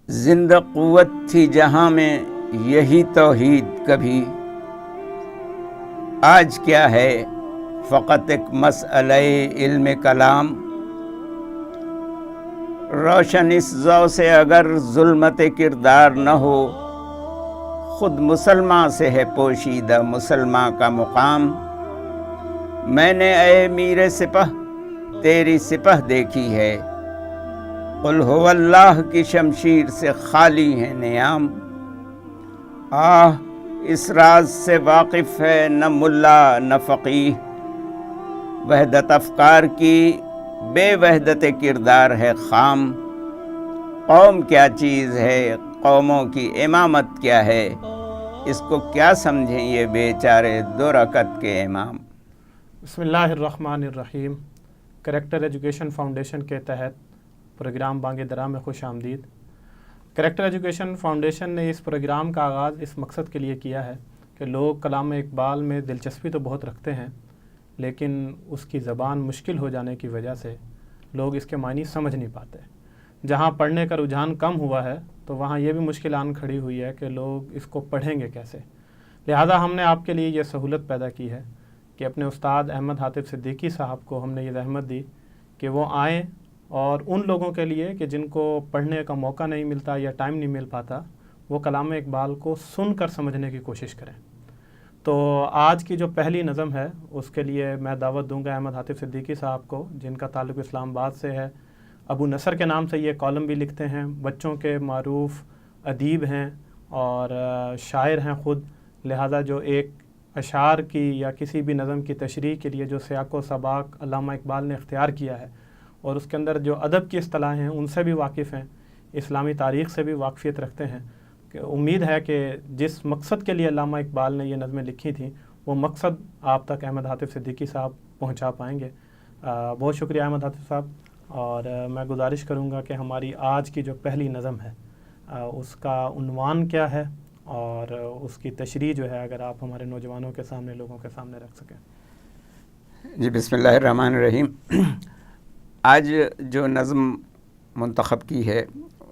زندہ قوت تھی جہاں میں یہی توحید کبھی، آج کیا ہے فقط ایک مسئلہ علم کلام۔ روشن اس ضوء سے اگر ظلمت کردار نہ ہو، خود مسلمان سے ہے پوشیدہ مسلمان کا مقام۔ میں نے اے میر سپہ تیری سپہ دیکھی ہے، قل هو اللہ کی شمشیر سے خالی ہے نیام۔ اس راز سے واقف ہے نہ ملا نہ فقیہ، وحدت افکار کی بے وحدت کردار ہے خام۔ قوم کیا چیز ہے، قوموں کی امامت کیا ہے، اس کو کیا سمجھیں یہ بیچارے دو رکعت کے امام۔ بسم اللہ الرحمن الرحیم۔ کریکٹر ایجوکیشن فاؤنڈیشن کے تحت پروگرام بانگ درا میں خوش آمدید۔ کریکٹر ایجوکیشن فاؤنڈیشن نے اس پروگرام کا آغاز اس مقصد کے لیے کیا ہے کہ لوگ کلام اقبال میں دلچسپی تو بہت رکھتے ہیں، لیکن اس کی زبان مشکل ہو جانے کی وجہ سے لوگ اس کے معنی سمجھ نہیں پاتے۔ جہاں پڑھنے کا رجحان کم ہوا ہے تو وہاں یہ بھی مشکل آن کھڑی ہوئی ہے کہ لوگ اس کو پڑھیں گے کیسے۔ لہذا ہم نے آپ کے لیے یہ سہولت پیدا کی ہے کہ اپنے استاد احمد حاتف صدیقی صاحب کو ہم نے یہ زحمت دی کہ وہ آئیں اور ان لوگوں کے لیے کہ جن کو پڑھنے کا موقع نہیں ملتا یا ٹائم نہیں مل پاتا، وہ کلام اقبال کو سن کر سمجھنے کی کوشش کریں۔ تو آج کی جو پہلی نظم ہے اس کے لیے میں دعوت دوں گا احمد حاتف صدیقی صاحب کو، جن کا تعلق اسلام آباد سے ہے۔ ابو نصر کے نام سے یہ کالم بھی لکھتے ہیں، بچوں کے معروف ادیب ہیں اور شاعر ہیں خود، لہذا جو ایک اشعار کی یا کسی بھی نظم کی تشریح کے لیے جو سیاق و سباق علامہ اقبال نے اختیار کیا ہے اور اس کے اندر جو ادب کی اصطلاحیں ہیں ان سے بھی واقف ہیں، اسلامی تاریخ سے بھی واقفیت رکھتے ہیں، کہ امید ہے کہ جس مقصد کے لیے علامہ اقبال نے یہ نظمیں لکھی تھیں وہ مقصد آپ تک احمد حاتف صدیقی صاحب پہنچا پائیں گے۔ بہت شکریہ احمد حاتف صاحب، اور میں گزارش کروں گا کہ ہماری آج کی جو پہلی نظم ہے اس کا عنوان کیا ہے اور اس کی تشریح جو ہے اگر آپ ہمارے نوجوانوں کے سامنے، لوگوں کے سامنے رکھ سکیں۔ جی بسم اللہ الرحمن الرحیم۔ آج جو نظم منتخب کی ہے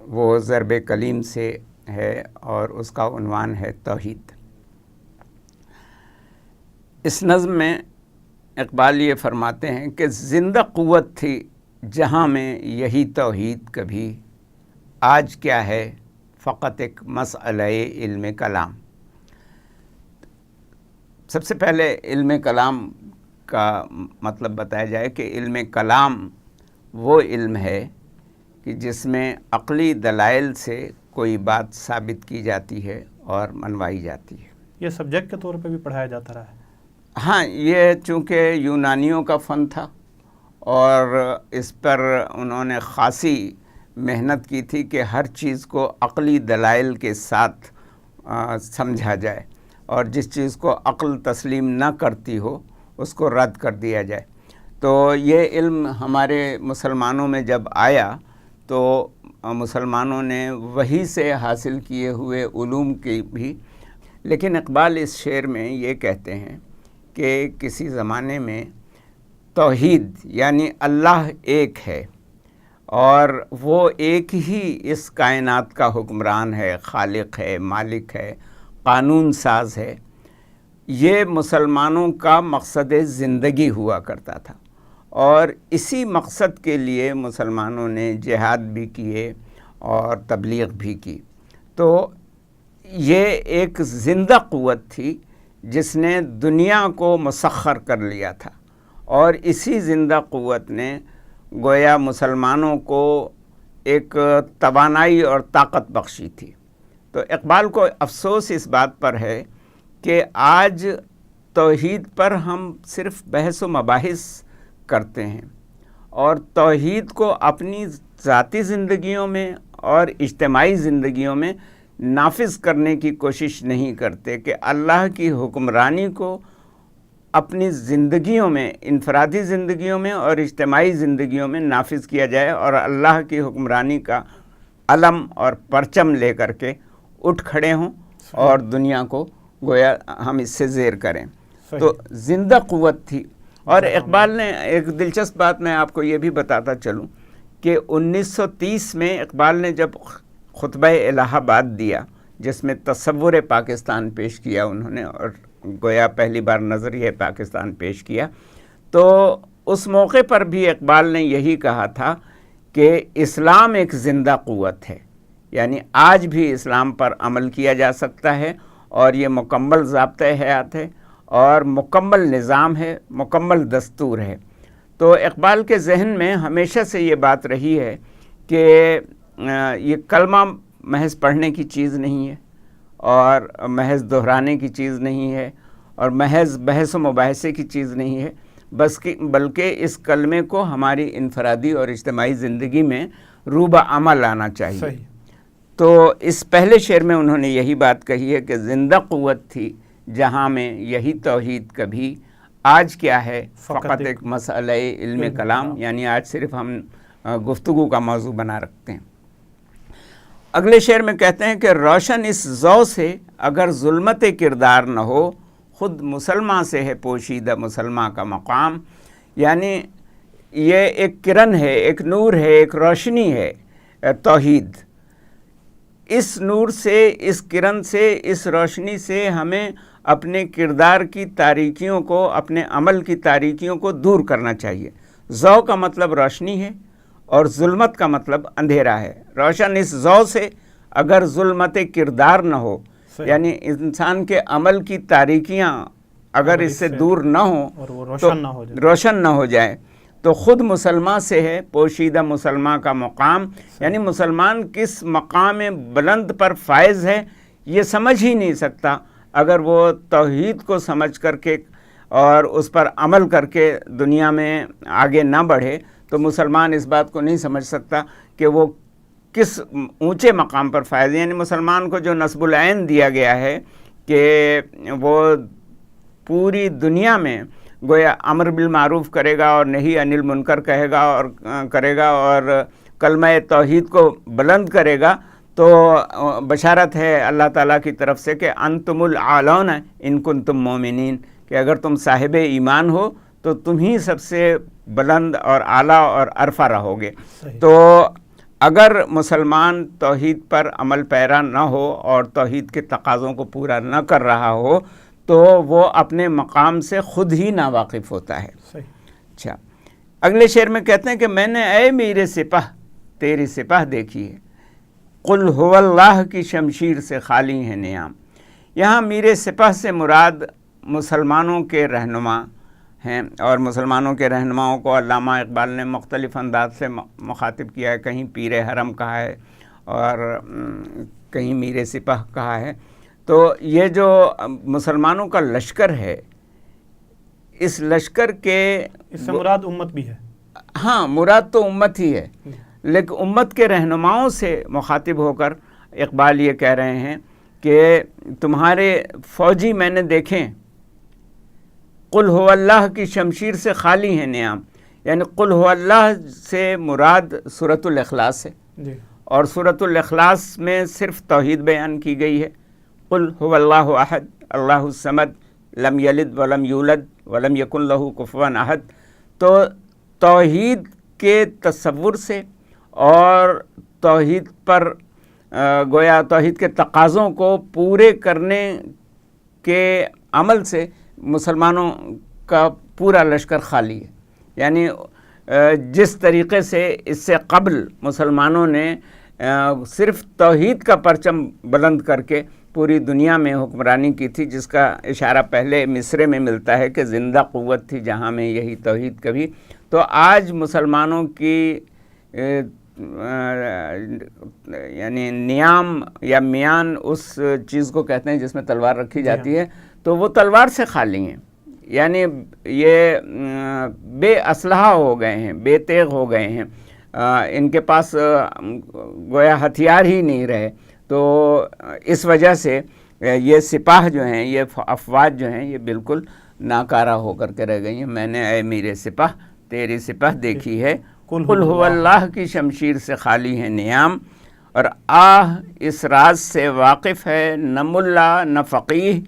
وہ ضرب کلیم سے ہے اور اس کا عنوان ہے توحید۔ اس نظم میں اقبال یہ فرماتے ہیں کہ زندہ قوت تھی جہاں میں یہی توحید کبھی، آج کیا ہے فقط ایک مسئلہ علم کلام۔ سب سے پہلے علم کلام کا مطلب بتایا جائے کہ علم کلام وہ علم ہے کہ جس میں عقلی دلائل سے کوئی بات ثابت کی جاتی ہے اور منوائی جاتی ہے۔ یہ سبجیکٹ کے طور پہ بھی پڑھایا جاتا رہا ہے؟ ہاں، یہ چونکہ یونانیوں کا فن تھا اور اس پر انہوں نے خاصی محنت کی تھی کہ ہر چیز کو عقلی دلائل کے ساتھ سمجھا جائے اور جس چیز کو عقل تسلیم نہ کرتی ہو اس کو رد کر دیا جائے۔ تو یہ علم ہمارے مسلمانوں میں جب آیا تو مسلمانوں نے وہی سے حاصل کیے ہوئے علوم کی بھی، لیکن اقبال اس شعر میں یہ کہتے ہیں کہ کسی زمانے میں توحید یعنی اللہ ایک ہے اور وہ ایک ہی اس کائنات کا حکمران ہے، خالق ہے، مالک ہے، قانون ساز ہے، یہ مسلمانوں کا مقصد زندگی ہوا کرتا تھا اور اسی مقصد کے لیے مسلمانوں نے جہاد بھی کیے اور تبلیغ بھی کی۔ تو یہ ایک زندہ قوت تھی جس نے دنیا کو مسخر کر لیا تھا اور اسی زندہ قوت نے گویا مسلمانوں کو ایک توانائی اور طاقت بخشی تھی۔ تو اقبال کو افسوس اس بات پر ہے کہ آج توحید پر ہم صرف بحث و مباحث کرتے ہیں اور توحید کو اپنی ذاتی زندگیوں میں اور اجتماعی زندگیوں میں نافذ کرنے کی کوشش نہیں کرتے کہ اللہ کی حکمرانی کو اپنی زندگیوں میں، انفرادی زندگیوں میں اور اجتماعی زندگیوں میں نافذ کیا جائے اور اللہ کی حکمرانی کا علم اور پرچم لے کر کے اٹھ کھڑے ہوں اور دنیا کو گویا ہم اس سے زیر کریں۔ تو زندہ قوت تھی۔ اور اقبال نے ایک دلچسپ بات میں آپ کو یہ بھی بتاتا چلوں کہ 1930 میں اقبال نے جب خطبہ الہ آباد دیا جس میں تصور پاکستان پیش کیا انہوں نے، اور گویا پہلی بار نظریہ پاکستان پیش کیا، تو اس موقع پر بھی اقبال نے یہی کہا تھا کہ اسلام ایک زندہ قوت ہے، یعنی آج بھی اسلام پر عمل کیا جا سکتا ہے، اور یہ مکمل ضابطۂ حیات ہے اور مکمل نظام ہے، مکمل دستور ہے۔ تو اقبال کے ذہن میں ہمیشہ سے یہ بات رہی ہے کہ یہ کلمہ محض پڑھنے کی چیز نہیں ہے، اور محض دہرانے کی چیز نہیں ہے، اور محض بحث و مباحثے کی چیز نہیں ہے، بلکہ اس کلمے کو ہماری انفرادی اور اجتماعی زندگی میں روبہ عمل لانا چاہیے۔ صحیح۔ تو اس پہلے شعر میں انہوں نے یہی بات کہی ہے کہ زندہ قوت تھی جہاں میں یہی توحید کبھی، آج کیا ہے فقط ایک مسئلہ علم کلام، یعنی آج صرف ہم گفتگو کا موضوع بنا رکھتے ہیں۔ اگلے شعر میں کہتے ہیں کہ روشن اس ضو سے اگر ظلمت کردار نہ ہو، خود مسلمان سے ہے پوشیدہ مسلمان کا مقام، یعنی یہ ایک کرن ہے، ایک نور ہے، ایک روشنی ہے توحید۔ اس نور سے، اس کرن سے، اس روشنی سے ہمیں اپنے کردار کی تاریکیوں کو، اپنے عمل کی تاریکیوں کو دور کرنا چاہیے۔ ضو کا مطلب روشنی ہے اور ظلمت کا مطلب اندھیرا ہے۔ روشن اس ضو سے اگر ظلمت کردار نہ ہو، یعنی انسان کے عمل کی تاریکیاں اگر اس سے دور نہ ہوں اور وہ روشن نہ ہو جائے، تو خود مسلمان سے ہے پوشیدہ مسلمان کا مقام، یعنی مسلمان کس مقام بلند پر فائز ہے یہ سمجھ ہی نہیں سکتا اگر وہ توحید کو سمجھ کر کے اور اس پر عمل کر کے دنیا میں آگے نہ بڑھے، تو مسلمان اس بات کو نہیں سمجھ سکتا کہ وہ کس اونچے مقام پر فائز ہے۔ یعنی مسلمان کو جو نصب العین دیا گیا ہے کہ وہ پوری دنیا میں گویا امر بالمعروف کرے گا اور نہی عن المنکر کہے گا اور کرے گا اور کلمہ توحید کو بلند کرے گا، تو بشارت ہے اللہ تعالیٰ کی طرف سے کہ انتم العالون ان کنتم مومنین، کہ اگر تم صاحب ایمان ہو تو تم ہی سب سے بلند اور اعلیٰ اور عرفہ رہو گے۔ تو اگر مسلمان توحید پر عمل پیرا نہ ہو اور توحید کے تقاضوں کو پورا نہ کر رہا ہو تو وہ اپنے مقام سے خود ہی ناواقف ہوتا ہے۔ اچھا، اگلے شعر میں کہتے ہیں کہ میں نے اے میرے سپاہ تیری سپاہ دیکھی ہے، قل هو اللہ کی شمشیر سے خالی ہے نیام۔ یہاں میرے سپاہ سے مراد مسلمانوں کے رہنما ہیں، اور مسلمانوں کے رہنماؤں کو علامہ اقبال نے مختلف انداز سے مخاطب کیا ہے، کہیں پیر حرم کہا ہے اور کہیں میرے سپاہ کہا ہے۔ تو یہ جو مسلمانوں کا لشکر ہے، اس لشکر کے اس سے مراد امت بھی ہے۔ ہاں، مراد تو امت ہی ہے، لیکن امت کے رہنماؤں سے مخاطب ہو کر اقبال یہ کہہ رہے ہیں کہ تمہارے فوجی میں نے دیکھیں، قل هو اللہ کی شمشیر سے خالی ہے نیام، یعنی قل هو اللہ سے مراد سورۃ الاخلاص ہے، اور سورۃ الاخلاص میں صرف توحید بیان کی گئی ہے۔ قل هو اللہ احد اللہ الصمد لم یلد ولم یولد ولم یکن لہ کفوا احد۔ تو توحید کے تصور سے اور توحید پر گویا توحید کے تقاضوں کو پورے کرنے کے عمل سے مسلمانوں کا پورا لشکر خالی ہے۔ یعنی جس طریقے سے اس سے قبل مسلمانوں نے صرف توحید کا پرچم بلند کر کے پوری دنیا میں حکمرانی کی تھی، جس کا اشارہ پہلے مصرے میں ملتا ہے کہ زندہ قوت تھی جہاں میں یہی توحید کبھی، تو آج مسلمانوں کی یعنی نیام یا میان اس چیز کو کہتے ہیں جس میں تلوار رکھی جاتی ہے، تو وہ تلوار سے خالی ہیں، یعنی یہ بے اسلحہ ہو گئے ہیں، بے تیغ ہو گئے ہیں، ان کے پاس گویا ہتھیار ہی نہیں رہے۔ تو اس وجہ سے یہ سپاہ جو ہیں، یہ افواج جو ہیں، یہ بالکل ناکارہ ہو کر کے رہ گئی ہیں۔ میں نے اے میرے سپاہ تیری سپاہ دیکھی ہے، قل هو اللہ کی شمشیر سے خالی ہے نیام، اور اس راز سے واقف ہے نہ ملا نہ فقیہ،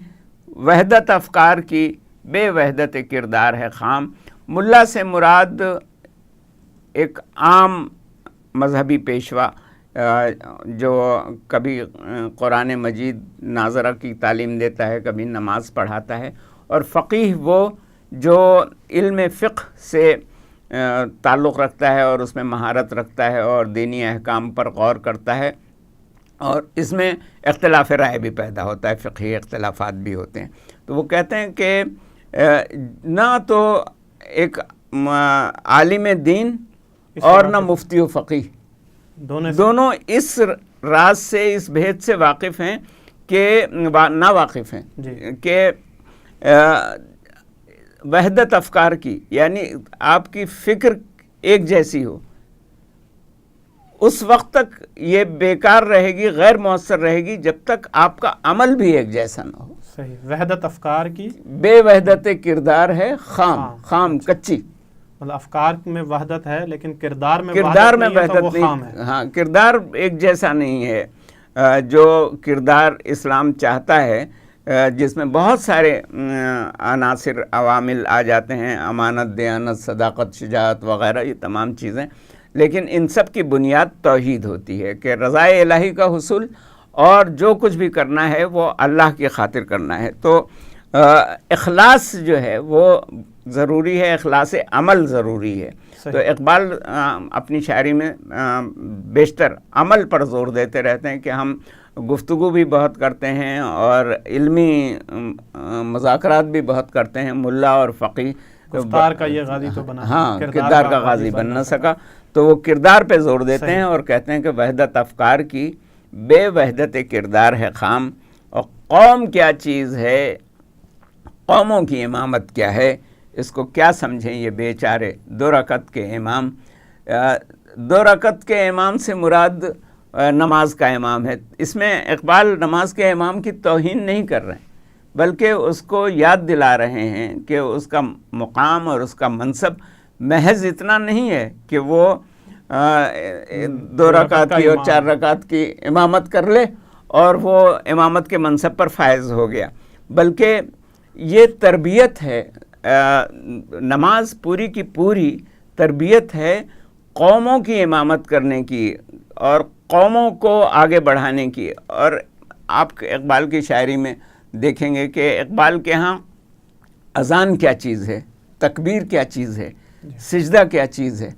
وحدت افکار کی بے وحدت کردار ہے خام۔ ملا سے مراد ایک عام مذہبی پیشوا جو کبھی قرآن مجید ناظرہ کی تعلیم دیتا ہے، کبھی نماز پڑھاتا ہے، اور فقیہ وہ جو علم فقہ سے تعلق رکھتا ہے اور اس میں مہارت رکھتا ہے اور دینی احکام پر غور کرتا ہے، اور اس میں اختلاف رائے بھی پیدا ہوتا ہے، فقہی اختلافات بھی ہوتے ہیں۔ تو وہ کہتے ہیں کہ نہ تو ایک عالم دین اور نہ مفتی و فقیہ دونوں اس راز سے، اس بھید سے واقف ہیں کہ نا واقف ہیں کہ وحدت افکار کی، یعنی آپ کی فکر ایک جیسی ہو، اس وقت تک یہ بیکار رہے گی، غیر مؤثر رہے گی جب تک آپ کا عمل بھی ایک جیسا نہ ہو۔ صحیح، وحدت افکار کی بے وحدت کردار ہے خام کچی، مطلب افکار میں وحدت ہے لیکن کردار میں وحدت نہیں۔ ہاں، کردار ایک جیسا نہیں ہے۔ جو کردار اسلام چاہتا ہے، جس میں بہت سارے عناصر عوامل آ جاتے ہیں، امانت، دیانت، صداقت، شجاعت وغیرہ، یہ تمام چیزیں، لیکن ان سب کی بنیاد توحید ہوتی ہے کہ رضائے الہی کا حصول، اور جو کچھ بھی کرنا ہے وہ اللہ کی خاطر کرنا ہے۔ تو اخلاص جو ہے وہ ضروری ہے، اخلاص عمل ضروری ہے۔ تو اقبال اپنی شاعری میں بیشتر عمل پر زور دیتے رہتے ہیں کہ ہم گفتگو بھی بہت کرتے ہیں اور علمی مذاکرات بھی بہت کرتے ہیں، ملا اور فقیہ گفتار کا یہ غازی تو بنا، ہاں، کردار کا غازی بن نہ سکا، تو وہ کردار پہ زور دیتے ہیں اور کہتے ہیں کہ وحدت افکار کی بے وحدت کردار ہے خام، اور قوم کیا چیز ہے، قوموں کی امامت کیا ہے، اس کو کیا سمجھیں یہ بیچارے دو رکعت کے امام۔ دو رکعت کے امام سے مراد نماز کا امام ہے۔ اس میں اقبال نماز کے امام کی توہین نہیں کر رہے ہیں، بلکہ اس کو یاد دلا رہے ہیں کہ اس کا مقام اور اس کا منصب محض اتنا نہیں ہے کہ وہ 2 رکعت کی اور 4 رکعت کی امامت کر لے اور وہ امامت کے منصب پر فائز ہو گیا، بلکہ یہ تربیت ہے۔ نماز پوری کی پوری تربیت ہے قوموں کی امامت کرنے کی اور قوموں کو آگے بڑھانے کی۔ اور آپ اقبال کی شاعری میں دیکھیں گے کہ اقبال کے ہاں اذان کیا چیز ہے، تکبیر کیا چیز ہے، سجدہ کیا چیز ہے،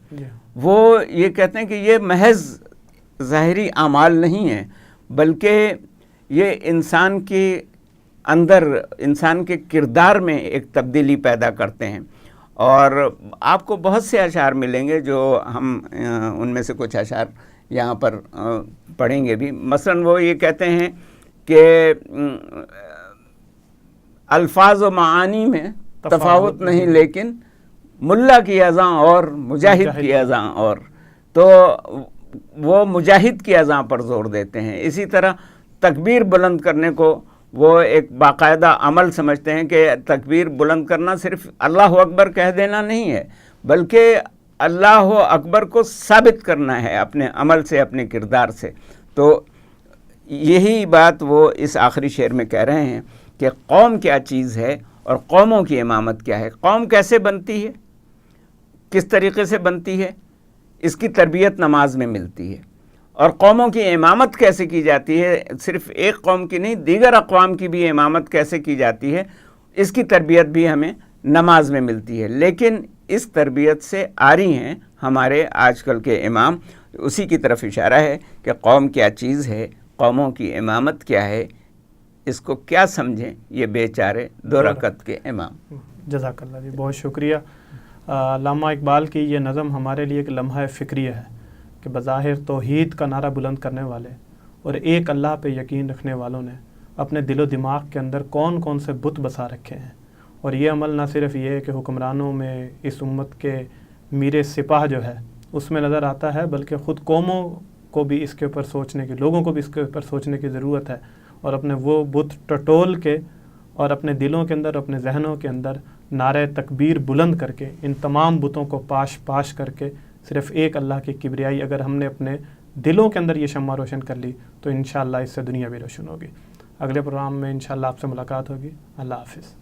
وہ یہ کہتے ہیں کہ یہ محض ظاہری اعمال نہیں ہیں، بلکہ یہ انسان کے اندر، انسان کے کردار میں ایک تبدیلی پیدا کرتے ہیں۔ اور آپ کو بہت سے اشعار ملیں گے جو ہم ان میں سے کچھ اشعار یہاں پر پڑھیں گے بھی۔ مثلا وہ یہ کہتے ہیں کہ الفاظ و معانی میں تفاوت نہیں، لیکن ملا کی اذان اور مجاہد کی اذان اور، تو وہ مجاہد کی اذان پر زور دیتے ہیں۔ اسی طرح تکبیر بلند کرنے کو وہ ایک باقاعدہ عمل سمجھتے ہیں کہ تکبیر بلند کرنا صرف اللہ اکبر کہہ دینا نہیں ہے، بلکہ اللہ اکبر کو ثابت کرنا ہے اپنے عمل سے، اپنے کردار سے۔ تو یہی بات وہ اس آخری شعر میں کہہ رہے ہیں کہ قوم کیا چیز ہے اور قوموں کی امامت کیا ہے۔ قوم کیسے بنتی ہے، کس طریقے سے بنتی ہے، اس کی تربیت نماز میں ملتی ہے، اور قوموں کی امامت کیسے کی جاتی ہے، صرف ایک قوم کی نہیں، دیگر اقوام کی بھی امامت کیسے کی جاتی ہے، اس کی تربیت بھی ہمیں نماز میں ملتی ہے۔ لیکن اس تربیت سے عاری ہیں ہمارے آج کل کے امام۔ اسی کی طرف اشارہ ہے کہ قوم کیا چیز ہے، قوموں کی امامت کیا ہے، اس کو کیا سمجھیں یہ بیچارے 2 رکعت کے امام۔ جزاک اللہ جی، بہت شکریہ۔ علامہ اقبال کی یہ نظم ہمارے لیے ایک لمحہ فکریہ ہے کہ بظاہر توحید کا نعرہ بلند کرنے والے اور ایک اللہ پہ یقین رکھنے والوں نے اپنے دل و دماغ کے اندر کون کون سے بت بسا رکھے ہیں، اور یہ عمل نہ صرف یہ ہے کہ حکمرانوں میں اس امت کے میر سپاہ جو ہے اس میں نظر آتا ہے، بلکہ خود قوموں کو بھی اس کے اوپر سوچنے کی، لوگوں کو بھی اس کے اوپر سوچنے کی ضرورت ہے، اور اپنے وہ بت ٹٹول کے اور اپنے دلوں کے اندر، اپنے ذہنوں کے اندر نعرہ تکبیر بلند کر کے ان تمام بتوں کو پاش کر کے صرف ایک اللہ کی کبریائی اگر ہم نے اپنے دلوں کے اندر یہ شمع روشن کر لی تو انشاءاللہ اس سے دنیا بھی روشن ہوگی۔ اگلے پروگرام میں انشاءاللہ آپ سے ملاقات ہوگی۔ اللہ حافظ۔